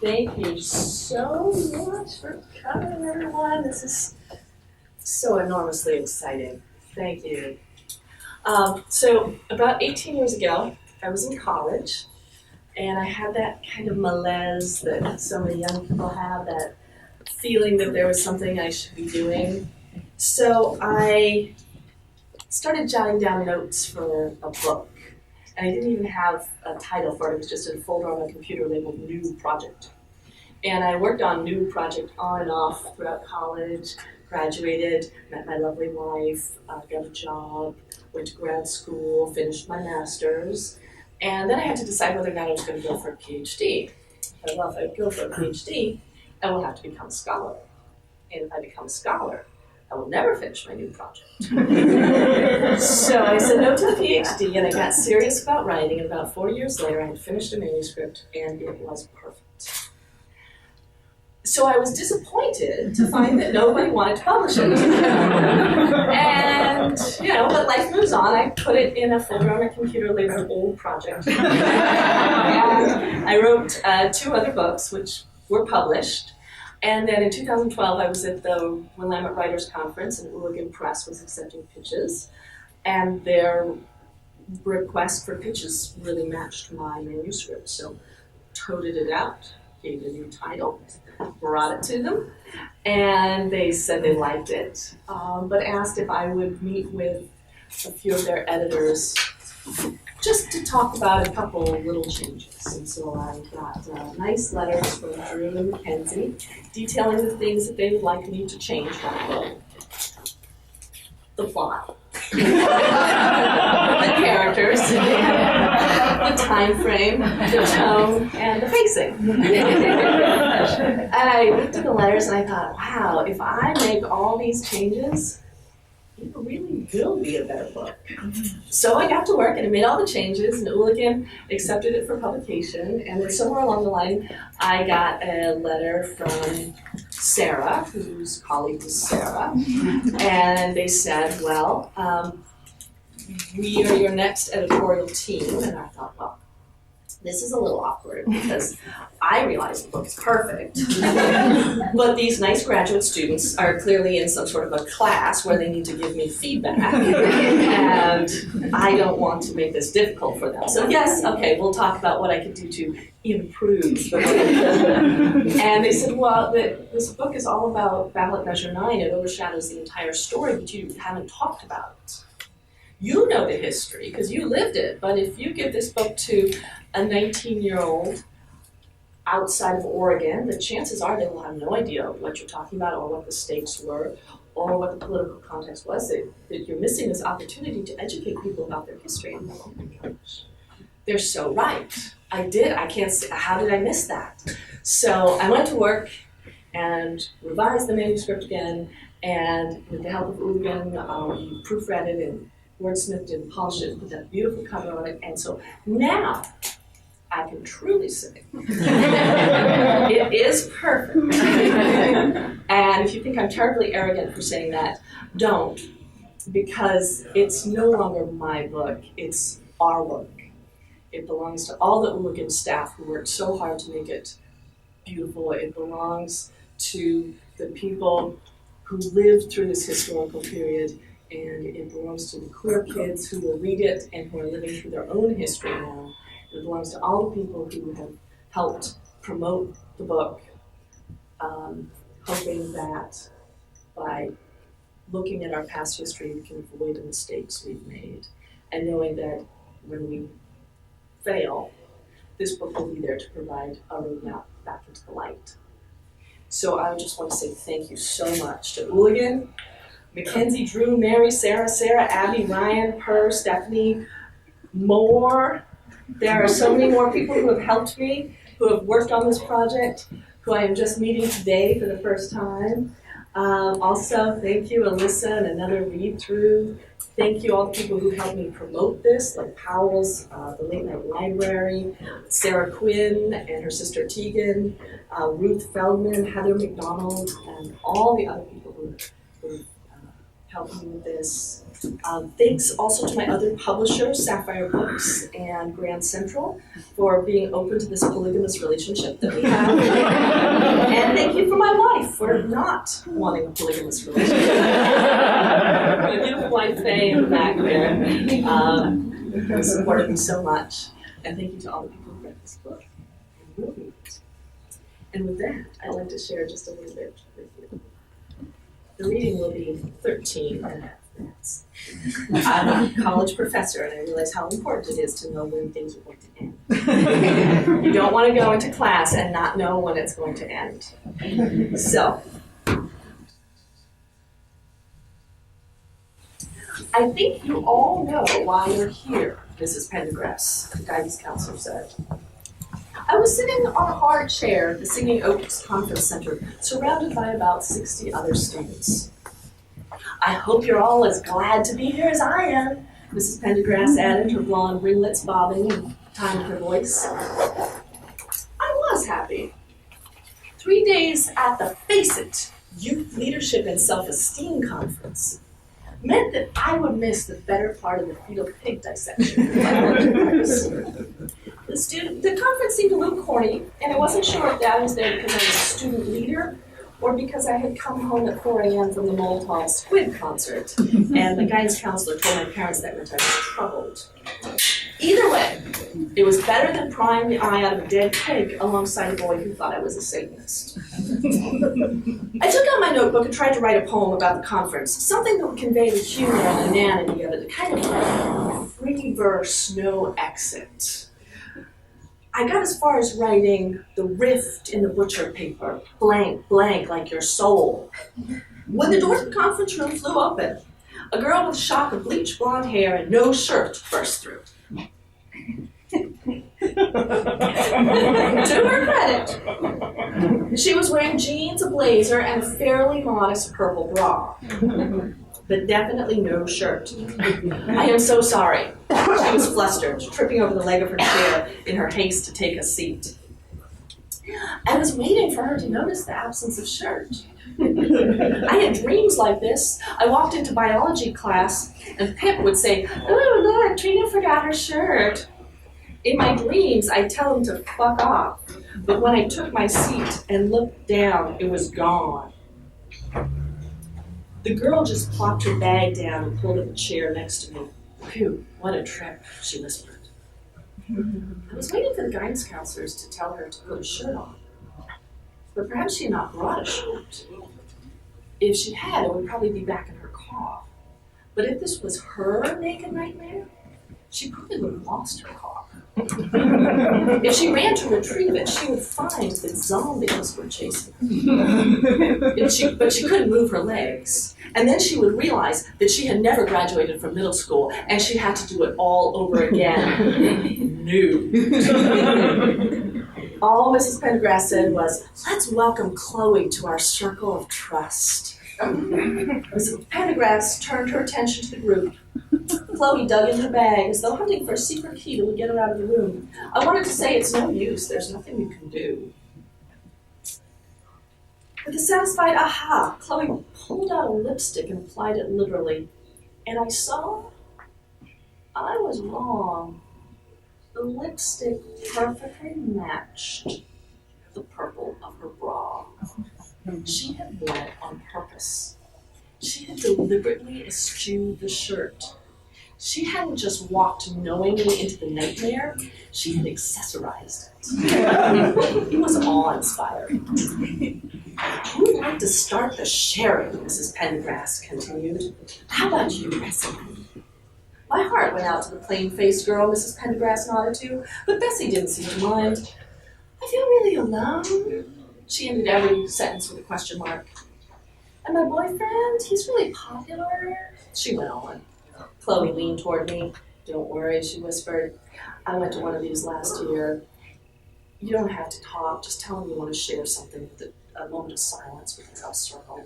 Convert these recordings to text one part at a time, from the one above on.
Thank you so much for coming, everyone. This is so enormously exciting. Thank you. So about 18 years ago, I was in college, and I had that kind of malaise that so many young people have, that feeling that there was something I should be doing. So I started jotting down notes for a book. And I didn't even have a title for it. It was just a folder on my computer labeled New Project. And I worked on New Project on and off throughout college, graduated, met my lovely wife, got a job, went to grad school, finished my master's, and then I had to decide whether or not I was going to go for a PhD. Well, if I go for a PhD, I will have to become a scholar. And if I become a scholar, I will never finish my new project. So I said no to the PhD, and I got serious about writing. And about 4 years later, I had finished a manuscript, and it was perfect. So I was disappointed to find that nobody wanted to publish it. And, but life moves on. I put it in a folder on my computer labeled Old Project. And I wrote 2 other books, which were published. And then in 2012, I was at the Willamette Writers Conference, and Ooligan Press was accepting pitches. And their request for pitches really matched my manuscript. So toted it out, gave it a new title, brought it to them, and they said they liked it, but asked if I would meet with a few of their editors just to talk about a couple little changes. And so I got nice letters from Drew and Mackenzie detailing the things that they would like me to change about the book. The plot, the characters, the time frame, the tone, and the pacing. And I looked at the letters and I thought, wow, if I make all these changes, it really will be a better book. So I got to work and I made all the changes, and Ooligan accepted it for publication. And then somewhere along the line, I got a letter from Sarah, whose colleague was Sarah, and they said, well, we are your next editorial team. And I thought, well, this is a little awkward because I realize the book is perfect, but these nice graduate students are clearly in some sort of a class where they need to give me feedback, and I don't want to make this difficult for them. So yes, okay, we'll talk about what I could do to improve. And they said, well, this book is all about Ballot Measure 9. It overshadows the entire story, but you haven't talked about it. You know the history because you lived it, but if you give this book to a 19-year-old outside of Oregon, the chances are they will have no idea what you're talking about or what the stakes were or what the political context was, that you're missing this opportunity to educate people about their history. And oh my gosh, they're so right. I can't say, how did I miss that? So I went to work and revised the manuscript again, and with the help of Ooligan, we proofread it and wordsmithed and polished it and put that beautiful cover on it. And so now I can truly say it is perfect. And if you think I'm terribly arrogant for saying that, don't, because it's no longer my book, it's our work. It belongs to all the Ooligan staff who worked so hard to make it beautiful. It belongs to the people who lived through this historical period, and it belongs to the queer kids who will read it and who are living through their own history now. It belongs to all the people who have helped promote the book, hoping that by looking at our past history, we can avoid the mistakes we've made, and knowing that when we fail, this book will be there to provide a roadmap back into the light. So I just want to say thank you so much to Ooligan, Mackenzie, Drew, Mary, Sarah, Abby, Ryan, Per, Stephanie, more. There are so many more people who have helped me, who have worked on this project, who I am just meeting today for the first time. Also, thank you, Alyssa, and another read-through. Thank you all the people who helped me promote this, like Powell's, the Late Night Library, Sarah Quinn and her sister Tegan, Ruth Feldman, Heather McDonald, and all the other people who helping me with this. Thanks also to my other publishers, Sapphire Books and Grand Central, for being open to this polygamous relationship that we have. And thank you for my wife for not wanting a polygamous relationship. My beautiful wife, Faye, in the back there, who supported me so much. And thank you to all the people who read this book and will read it. And with that, I'd like to share just a little bit with you. The reading will be 13 and a half minutes. I'm a college professor, and I realize how important it is to know when things are going to end. You don't want to go into class and not know when it's going to end. So, I think you all know why you're here, Mrs. Pendergrass, the guidance counselor said. I was sitting on a hard chair at the Singing Oaks Conference Center, surrounded by about 60 other students. I hope you're all as glad to be here as I am, Mrs. Pendergrass added, her blonde ringlets bobbing in time with her voice. I was happy. 3 days at the Face It Youth Leadership and Self-Esteem Conference meant that I would miss the better part of the fetal pig dissection. The conference seemed a little corny, and I wasn't sure if I was there because I was a student leader or because I had come home at 4 a.m. from the Molotov Squid concert, and the guidance counselor told my parents that meant I was troubled. Either way, it was better than prying the eye out of a dead pig alongside a boy who thought I was a Satanist. I took out my notebook and tried to write a poem about the conference, something that would convey the humor and inanity of it, kind of like free verse, no exit. I got as far as writing the rift in the butcher paper, blank, blank, like your soul. When the door to the conference room flew open, a girl with a shock of bleached blonde hair and no shirt burst through. To her credit, she was wearing jeans, a blazer, and a fairly modest purple bra, but definitely no shirt. I am so sorry. She was flustered, tripping over the leg of her chair in her haste to take a seat. I was waiting for her to notice the absence of shirt. I had dreams like this. I walked into biology class, and Pip would say, "Oh, look, Trina forgot her shirt." In my dreams, I'd tell him to fuck off, but when I took my seat and looked down, it was gone. The girl just plopped her bag down and pulled up a chair next to me. "Phew, what a trip," she whispered. I was waiting for the guidance counselors to tell her to put a shirt on, but perhaps she had not brought a shirt. If she had, it would probably be back in her car. But if this was her naked nightmare, she probably would have lost her car. If she ran to retrieve it, she would find that zombies were chasing her. But she couldn't move her legs. And then she would realize that she had never graduated from middle school, and she had to do it all over again. No. All Mrs. Pendergrass said was, "Let's welcome Chloe to our circle of trust." Mrs. Pendergrass turned her attention to the group. Chloe dug in her bag as though hunting for a secret key that would get her out of the room. I wanted to say, "It's no use, there's nothing you can do." With a satisfied aha, Chloe pulled out a lipstick and applied it literally. And I saw I was wrong. The lipstick perfectly matched the purple of her bra. She had worn it on purpose. She had deliberately eschewed the shirt. She hadn't just walked knowingly into the nightmare, she had accessorized it. It was awe-inspiring. "Who would like to start the sharing?" Mrs. Pendergrass continued. "How about you, Bessie?" My heart went out to the plain-faced girl Mrs. Pendergrass nodded to, but Bessie didn't seem to mind. "I feel really alone." She ended every sentence with a question mark. "And my boyfriend, he's really popular," she went on. Chloe leaned toward me. "Don't worry," she whispered. "I went to one of these last year. You don't have to talk. Just tell him you want to share something with a moment of silence with your circle."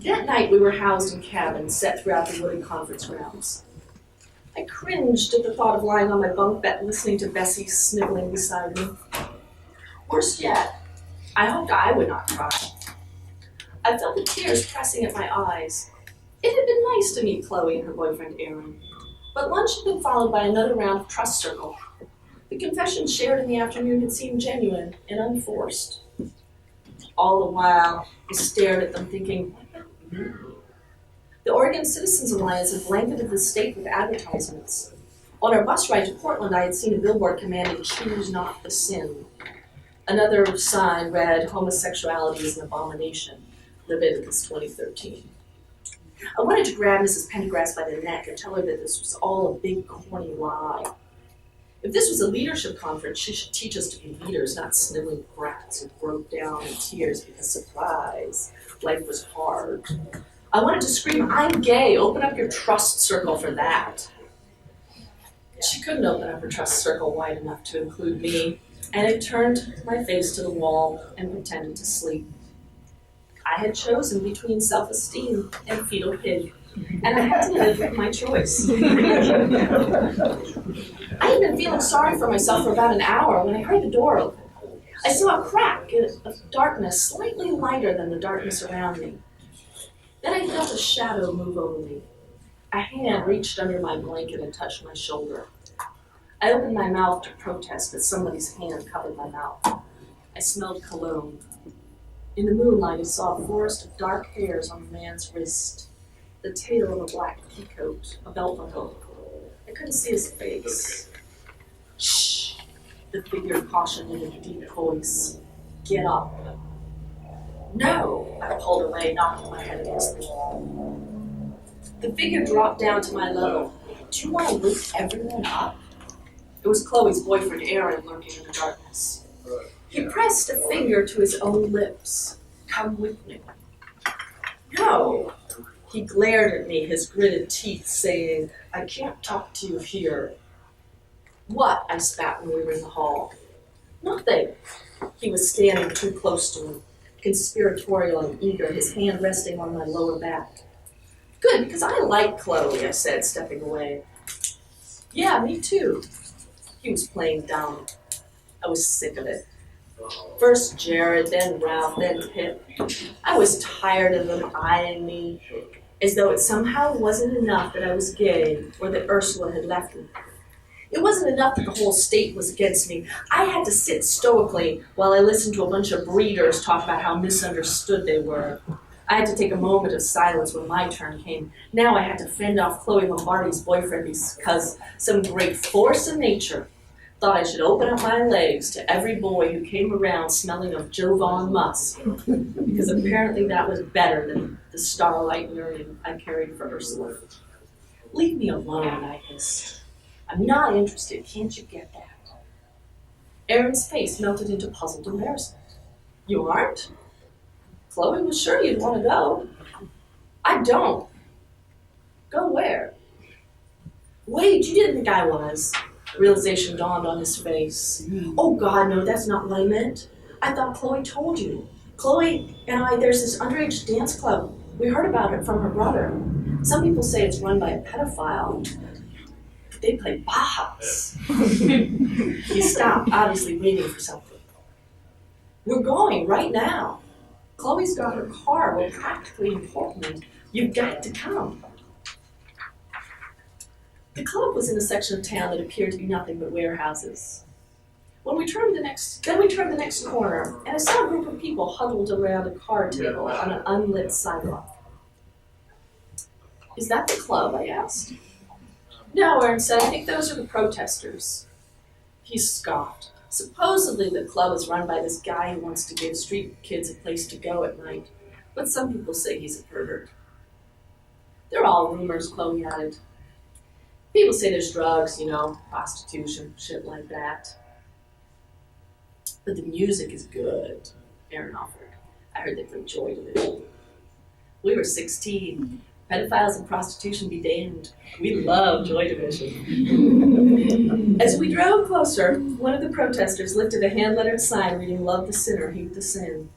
That night, we were housed in cabins set throughout the wooded conference grounds. I cringed at the thought of lying on my bunk bed listening to Bessie sniveling beside me. Worse yet, I hoped I would not cry. I felt the tears pressing at my eyes. It had been nice to meet Chloe and her boyfriend Aaron, but lunch had been followed by another round of trust circle. The confessions shared in the afternoon had seemed genuine and unforced. All the while, I stared at them thinking, The Oregon Citizens Alliance had blanketed the state with advertisements. On our bus ride to Portland, I had seen a billboard commanding, "Choose not the sin." Another sign read, "Homosexuality is an abomination. Leviticus 20:13. I wanted to grab Mrs. Pendergrass by the neck and tell her that this was all a big, corny lie. If this was a leadership conference, she should teach us to be leaders, not sniveling brats who broke down in tears because, surprise, life was hard. I wanted to scream, "I'm gay, open up your trust circle for that." She couldn't open up her trust circle wide enough to include me, and I turned my face to the wall and pretended to sleep. I had chosen between self-esteem and fetal pig, and I had to live with my choice. I had been feeling sorry for myself for about an hour when I heard the door open. I saw a crack of darkness slightly lighter than the darkness around me. Then I felt a shadow move over me. A hand reached under my blanket and touched my shoulder. I opened my mouth to protest, but somebody's hand covered my mouth. I smelled cologne. In the moonlight, I saw a forest of dark hairs on a man's wrist, the tail of a black peacoat, a belt buckle. I couldn't see his face. "Shh," the figure cautioned in a deep voice. "Get up." "No," I pulled away, knocking my head against the wall. The figure dropped down to my level. "Do you want to wake everyone up?" It was Chloe's boyfriend, Aaron, lurking in the darkness. He pressed a finger to his own lips. "Come with me." "No." He glared at me, his gritted teeth saying, "I can't talk to you here." "What?" I spat when we were in the hall. "Nothing." He was standing too close to me, conspiratorial and eager, his hand resting on my lower back. "Good, because I like Chloe," I said, stepping away. "Yeah, me too." He was playing dumb. I was sick of it. First Jared, then Ralph, then Pip. I was tired of them eyeing me, as though it somehow wasn't enough that I was gay or that Ursula had left me. It wasn't enough that the whole state was against me. I had to sit stoically while I listened to a bunch of breeders talk about how misunderstood they were. I had to take a moment of silence when my turn came. Now I had to fend off Chloe Lombardi's boyfriend because some great force of nature thought I should open up my legs to every boy who came around smelling of Jovan musk, because apparently that was better than the starlight yearning I carried for Ursula. "Leave me alone," I hissed. "I'm not interested, can't you get that?" Aaron's face melted into puzzled embarrassment. "You aren't? Chloe was sure you'd want to go." "I don't." "Go where?" "Wait, you didn't think I was." Realization dawned on his face. "Oh God, no, that's not what I meant. I thought Chloe told you. Chloe and I, there's this underage dance club. We heard about it from her brother. Some people say it's run by a pedophile. They play Bajas." He stopped, obviously waiting for something. "We're going right now. Chloe's got her car. We're practically in Portland. You've got to come." The club was in a section of town that appeared to be nothing but warehouses. Then we turned the next corner, and I saw a group of people huddled around a card table on an unlit sidewalk. "Is that the club?" I asked. "No," Aaron said. "I think those are the protesters." He scoffed. "Supposedly the club is run by this guy who wants to give street kids a place to go at night, but some people say he's a pervert." "They're all rumors," Chloe added. "People say there's drugs, prostitution, shit like that. But the music is good," Aaron offered. "I heard they play Joy Division." We were 16. Pedophiles and prostitution be damned. We love Joy Division. As we drove closer, one of the protesters lifted a hand-lettered sign reading, "Love the sinner, hate the sin."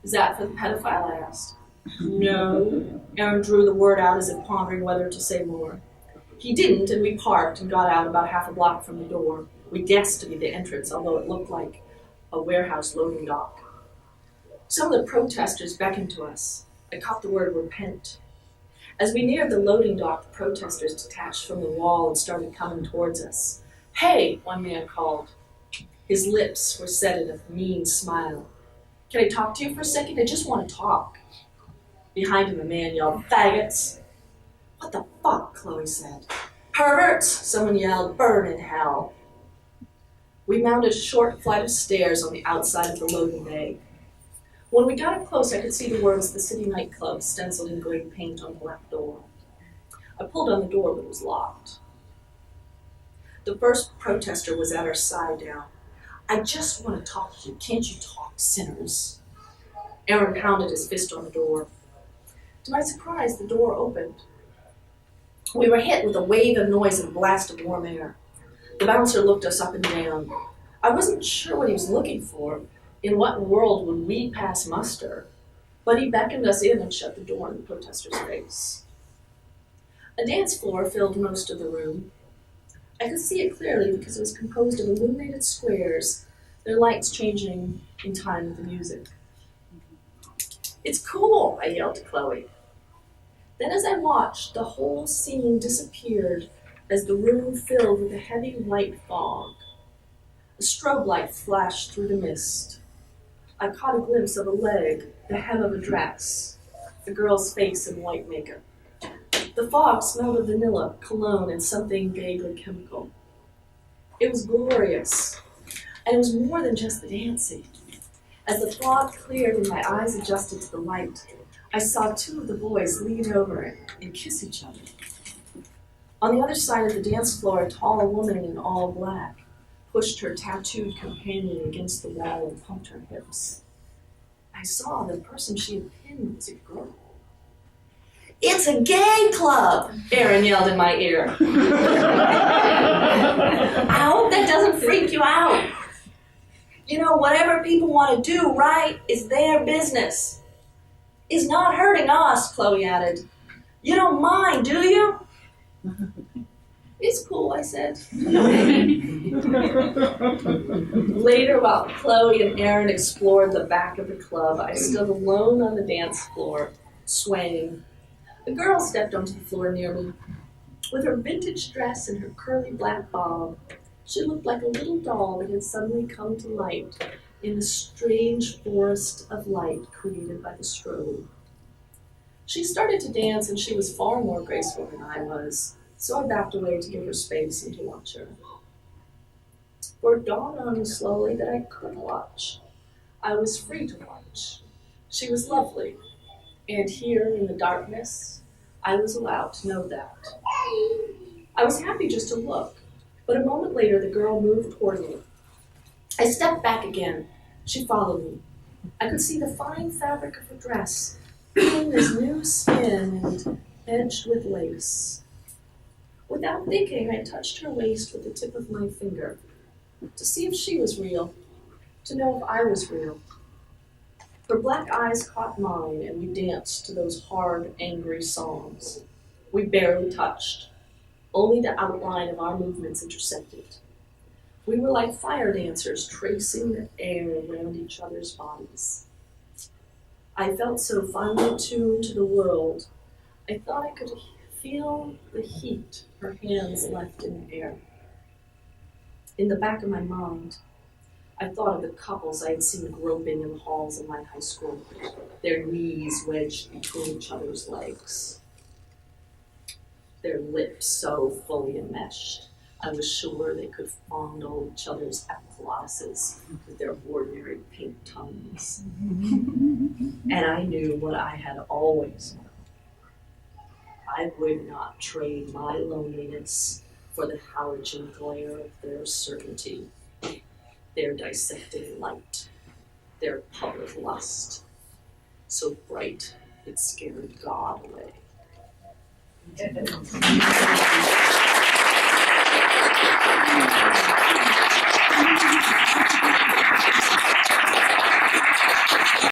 "Is that for the pedophile?" I asked. "No." Aaron drew the word out as if pondering whether to say more. He didn't, and we parked and got out about half a block from the door. We guessed to be the entrance, although it looked like a warehouse loading dock. Some of the protesters beckoned to us. I caught the word repent. As we neared the loading dock, the protesters detached from the wall and started coming towards us. "Hey," one man called. His lips were set in a mean smile. "Can I talk to you for a second? I just want to talk." Behind him, a man yelled, "Faggots!" "What the fuck?" Chloe said. "Perverts!" Someone yelled, "Burn in hell." We mounted a short flight of stairs on the outside of the loading bay. When we got up close, I could see the words "The City Nightclub" stenciled in gray paint on the black door. I pulled on the door, but it was locked. The first protester was at our side now. "I just want to talk to you. Can't you talk, sinners?" Aaron pounded his fist on the door. To my surprise, the door opened. We were hit with a wave of noise and a blast of warm air. The bouncer looked us up and down. I wasn't sure what he was looking for. In what world would we pass muster? But he beckoned us in and shut the door in the protester's face. A dance floor filled most of the room. I could see it clearly because it was composed of illuminated squares, their lights changing in time with the music. "It's cool," I yelled to Chloe. Then as I watched, the whole scene disappeared as the room filled with a heavy white fog. A strobe light flashed through the mist. I caught a glimpse of a leg, the hem of a dress, a girl's face in white makeup. The fog smelled of vanilla, cologne, and something vaguely chemical. It was glorious, and it was more than just the dancing. As the fog cleared and my eyes adjusted to the light, I saw two of the boys lean over it and kiss each other. On the other side of the dance floor, a tall woman in all black pushed her tattooed companion against the wall and pumped her hips. I saw the person she had pinned was a girl. "It's a gay club!" Aaron yelled in my ear. "I hope that doesn't freak you out. You know, whatever people want to do, right, is their business. It's not hurting us," Chloe added. "You don't mind, do you?" "It's cool," I said. Later, while Chloe and Aaron explored the back of the club, I stood alone on the dance floor, swaying. A girl stepped onto the floor near me. With her vintage dress and her curly black bob, she looked like a little doll that had suddenly come to light in the strange forest of light created by the strobe. She started to dance, and she was far more graceful than I was, so I backed away to give her space and to watch her. For it dawned on me slowly that I could watch. I was free to watch. She was lovely, and here in the darkness, I was allowed to know that. I was happy just to look, but a moment later the girl moved toward me. I stepped back again. She followed me. I could see the fine fabric of her dress, feeling this new skin and edged with lace. Without thinking, I touched her waist with the tip of my finger to see if she was real, to know if I was real. Her black eyes caught mine, and we danced to those hard, angry songs. We barely touched. Only the outline of our movements intersected. We were like fire dancers tracing the air around each other's bodies. I felt so finely attuned to the world, I thought I could feel the heat her hands left in the air. In the back of my mind, I thought of the couples I had seen groping in the halls of my high school, their knees wedged between each other's legs, their lips so fully enmeshed, I was sure they could fondle each other's epiglottises with their ordinary pink tongues. And I knew what I had always known. I would not trade my loneliness for the halogen glare of their certainty, their dissecting light, their public lust, so bright it scared God away.